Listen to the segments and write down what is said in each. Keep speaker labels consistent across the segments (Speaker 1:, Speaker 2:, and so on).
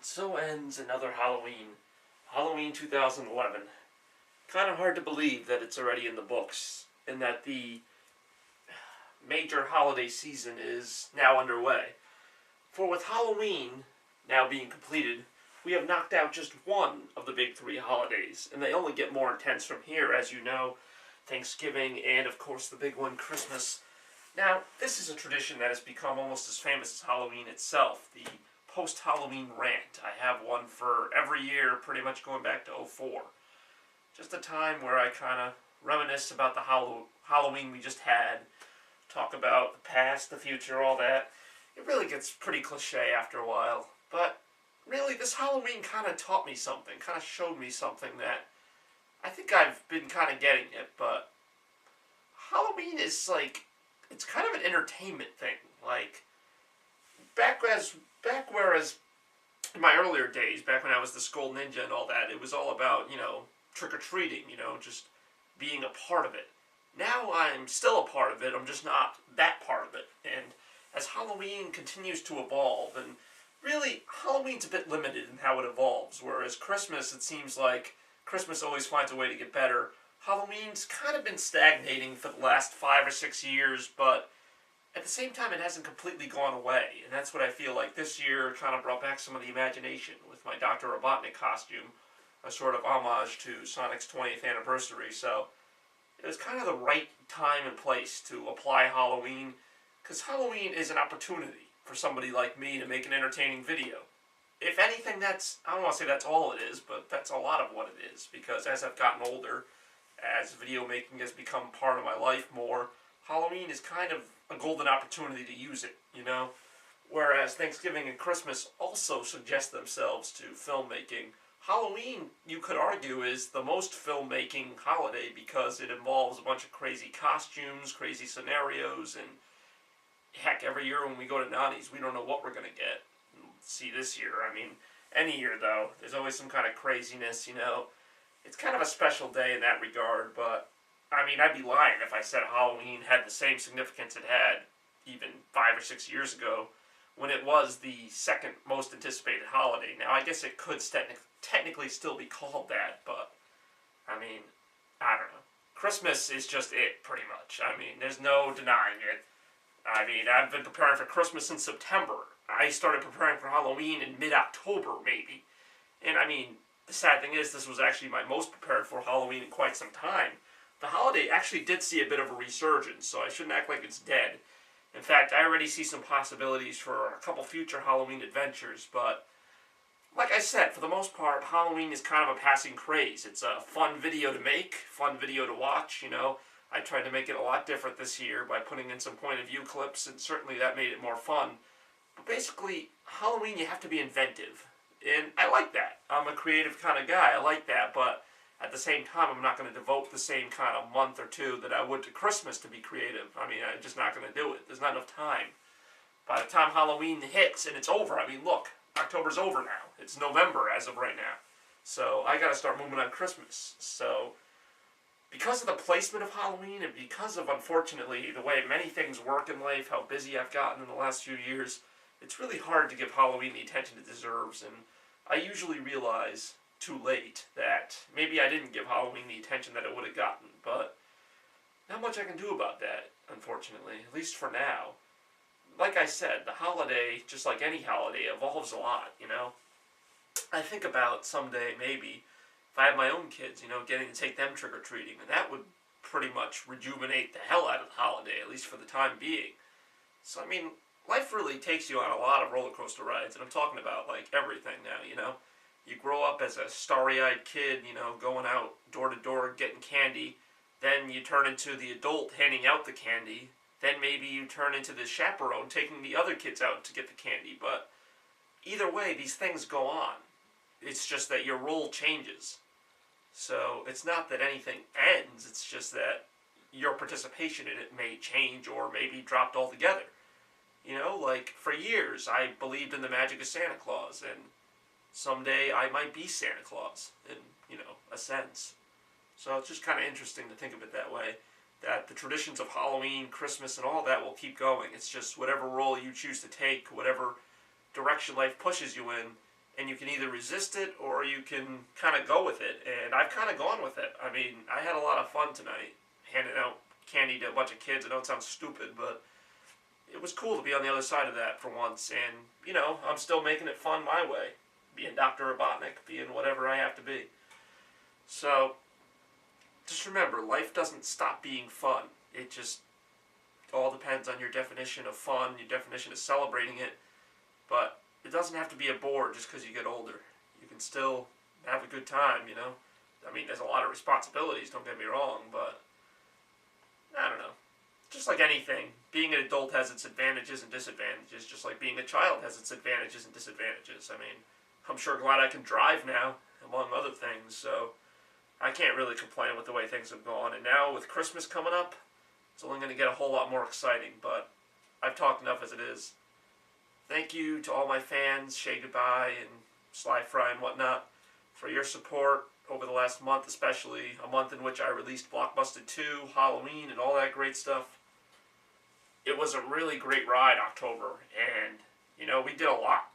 Speaker 1: So ends another Halloween. Halloween 2011. Kind of hard to believe that it's already in the books and that the major holiday season is now underway. For with Halloween now being completed, we have knocked out just one of the big three holidays, and they only get more intense from here, as you know. Thanksgiving and, of course, the big one, Christmas. Now, this is a tradition that has become almost as famous as Halloween itself, the post-Halloween rant. I have one for every year, pretty much going back to '04. Just a time where I kind of reminisce about the Halloween we just had, talk about the past, the future, all that. It really gets pretty cliche after a while, but really this Halloween kind of taught me something, kind of showed me something that I think I've been kind of getting it, but Halloween is like, it's kind of an entertainment thing. Like, whereas in my earlier days, back when I was the Skull Ninja and all that, it was all about, trick-or-treating, just being a part of it. Now I'm still a part of it, I'm just not that part of it. And as Halloween continues to evolve, and really, Halloween's a bit limited in how it evolves, whereas Christmas, it seems like Christmas always finds a way to get better. Halloween's kind of been stagnating for the last 5 or 6 years, but at the same time, it hasn't completely gone away. And that's what I feel like this year kind of brought back some of the imagination with my Dr. Robotnik costume, a sort of homage to Sonic's 20th anniversary. So it was kind of the right time and place to apply Halloween, because Halloween is an opportunity for somebody like me to make an entertaining video. If anything, I don't want to say that's all it is, but that's a lot of what it is, because as I've gotten older, as video making has become part of my life more, Halloween is kind of a golden opportunity to use it, Whereas Thanksgiving and Christmas also suggest themselves to filmmaking, Halloween, you could argue, is the most filmmaking holiday because it involves a bunch of crazy costumes, crazy scenarios, and heck, every year when we go to Nani's, we don't know what we're going to get. See this year, any year though, there's always some kind of craziness, It's kind of a special day in that regard, but I'd be lying if I said Halloween had the same significance it had even 5 or 6 years ago when it was the second most anticipated holiday. Now, I guess it could technically still be called that, but, I don't know. Christmas is just it, pretty much. There's no denying it. I've been preparing for Christmas in September. I started preparing for Halloween in mid-October, maybe. And, the sad thing is, this was actually my most prepared for Halloween in quite some time. The holiday actually did see a bit of a resurgence, so I shouldn't act like it's dead. In fact, I already see some possibilities for a couple future Halloween adventures, but like I said, for the most part, Halloween is kind of a passing craze. It's a fun video to make, fun video to watch, I tried to make it a lot different this year by putting in some point of view clips, and certainly that made it more fun. But basically, Halloween, you have to be inventive. And I like that. I'm a creative kind of guy. I like that, but at the same time, I'm not going to devote the same kind of month or two that I would to Christmas to be creative. I'm just not going to do it. There's not enough time. By the time Halloween hits and it's over, look, October's over now. It's November as of right now. So I got to start moving on Christmas. So because of the placement of Halloween and because of, unfortunately, the way many things work in life, how busy I've gotten in the last few years, it's really hard to give Halloween the attention it deserves. And I usually realize too late that maybe I didn't give Halloween the attention that it would have gotten, but not much I can do about that, unfortunately, at least for now. Like I said, the holiday, just like any holiday, evolves a lot, I think about someday, maybe, if I have my own kids, getting to take them trick-or-treating, and that would pretty much rejuvenate the hell out of the holiday, at least for the time being. So, life really takes you on a lot of roller coaster rides, and I'm talking about, everything now, You grow up as a starry-eyed kid, going out door to door getting candy. Then you turn into the adult handing out the candy. Then maybe you turn into the chaperone taking the other kids out to get the candy. But either way, these things go on. It's just that your role changes. So it's not that anything ends. It's just that your participation in it may change or maybe dropped altogether. For years, I believed in the magic of Santa Claus, and someday I might be Santa Claus, in, a sense. So it's just kind of interesting to think of it that way, that the traditions of Halloween, Christmas, and all that will keep going. It's just whatever role you choose to take, whatever direction life pushes you in, and you can either resist it or you can kind of go with it. And I've kind of gone with it. I mean, I had a lot of fun tonight handing out candy to a bunch of kids. I know it sounds stupid, but it was cool to be on the other side of that for once. And, you know, I'm still making it fun my way. Being Dr. Robotnik, being whatever I have to be. So, just remember, life doesn't stop being fun. It just all depends on your definition of fun, your definition of celebrating it. But it doesn't have to be a bore just because you get older. You can still have a good time, you know? I mean, there's a lot of responsibilities, don't get me wrong, but I don't know. Just like anything, being an adult has its advantages and disadvantages, just like being a child has its advantages and disadvantages. I mean, I'm sure glad I can drive now, among other things, so I can't really complain with the way things have gone. And now with Christmas coming up, it's only going to get a whole lot more exciting, but I've talked enough as it is. Thank you to all my fans, Shay Goodbye and Sly Fry and whatnot, for your support over the last month, especially a month in which I released Blockbuster 2, Halloween, and all that great stuff. It was a really great ride, October, and, you know, we did a lot.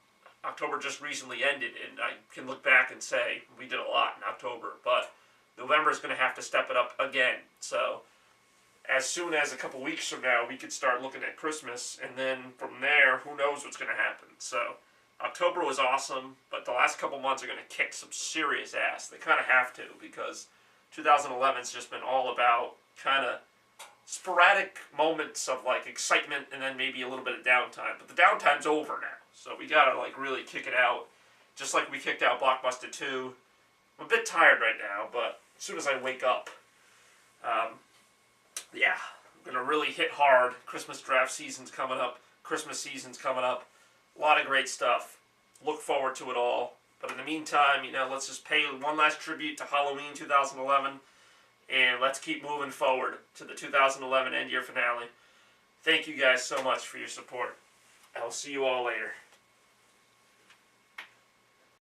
Speaker 1: October just recently ended, and I can look back and say we did a lot in October, but November is going to have to step it up again. So as soon as a couple weeks from now, we could start looking at Christmas, and then from there, who knows what's going to happen. So October was awesome, but the last couple months are going to kick some serious ass. They kind of have to, because 2011's just been all about kind of sporadic moments of like excitement and then maybe a little bit of downtime. But the downtime's over now, so we gotta like really kick it out, just like we kicked out Blockbuster 2. I'm a bit tired right now, but as soon as I wake up, yeah, I'm gonna really hit hard. Christmas draft season's coming up. Christmas season's coming up. A lot of great stuff. Look forward to it all. But in the meantime, you know, let's just pay one last tribute to Halloween 2011. And let's keep moving forward to the 2011 end year finale. Thank you guys so much for your support. I'll see you all later.